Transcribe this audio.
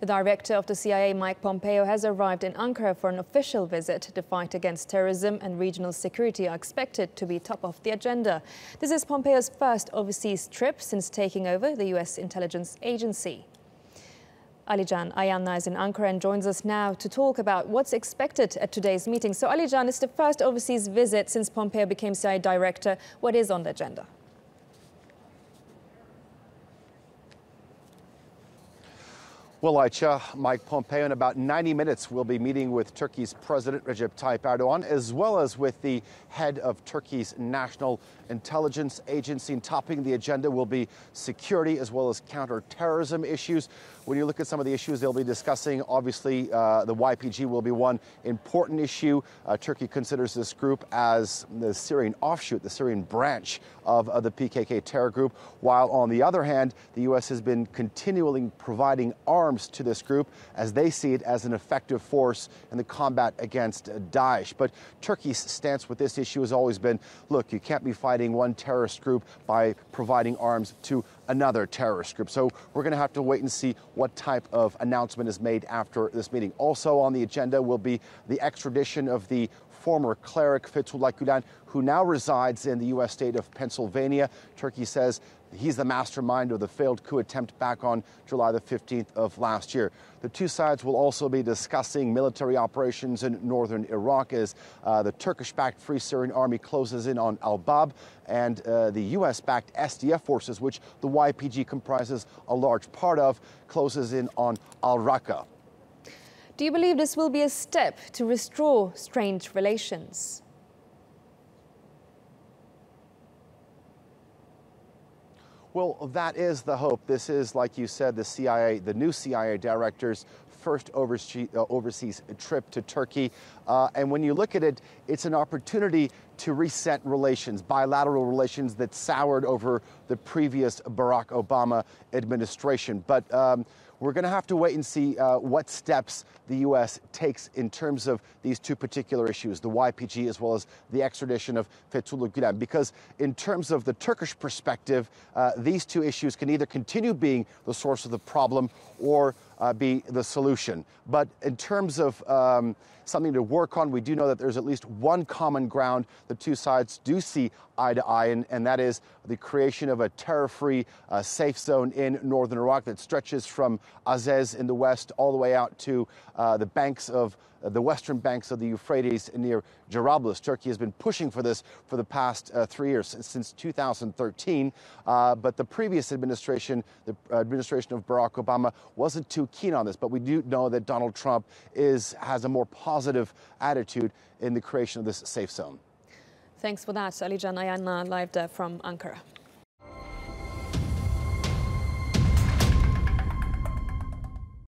The director of the CIA, Mike Pompeo, has arrived in Ankara for an official visit. The fight against terrorism and regional security are expected to be top of the agenda. This is Pompeo's first overseas trip since taking over the U.S. intelligence agency. Alican Ayanlar is in Ankara and joins us now to talk about what's expected at today's meeting. So Alican, it's the first overseas visit since Pompeo became CIA director. What is on the agenda? Well, Ayça, Mike Pompeo in about 90 minutes will be meeting with Turkey's President Recep Tayyip Erdogan, as well as with the head of Turkey's National Intelligence Agency. And topping the agenda will be security as well as counterterrorism issues. When you look at some of the issues they'll be discussing, obviously the YPG will be one important issue. Turkey considers this group as the Syrian offshoot, the Syrian branch of the PKK terror group, while on the other hand, the U.S. has been continually providing arms to this group as they see it as an effective force in the combat against Daesh. But Turkey's stance with this issue has always been, look, you can't be fighting one terrorist group by providing arms to another terrorist group. So we're going to have to wait and see what type of announcement is made after this meeting. Also on the agenda will be the extradition of the former cleric Fethullah Gülen, who now resides in the U.S. state of Pennsylvania. Turkey says he's the mastermind of the failed coup attempt back on July the 15th of last year. The two sides will also be discussing military operations in northern Iraq as the Turkish-backed Free Syrian Army closes in on al-Bab, and the U.S.-backed SDF forces, which the YPG comprises a large part of, closes in on al-Raqqa. Do you believe this will be a step to restore strained relations? Well, that is the hope. This is, like you said, the new CIA director's first overseas trip to Turkey. And when you look at it, it's an opportunity to reset relations, bilateral relations that soured over the previous Barack Obama administration. But we're going to have to wait and see what steps the U.S. takes in terms of these two particular issues, the YPG as well as the extradition of Fethullah Gülen. Because in terms of the Turkish perspective, these two issues can either continue being the source of the problem or be the solution. But in terms of something to work on, we do know that there's at least one common ground the two sides do see eye to eye, and that is the creation of a terror-free safe zone in northern Iraq that stretches from Azez in the west all the way out to the western banks of the Euphrates near Jarablus. Turkey has been pushing for this for the past 3 years, since 2013. But the previous administration, the administration of Barack Obama, wasn't too keen on this. But we do know that Donald Trump has a more positive attitude in the creation of this safe zone. Thanks for that, Alican Ayanlar, live there from Ankara.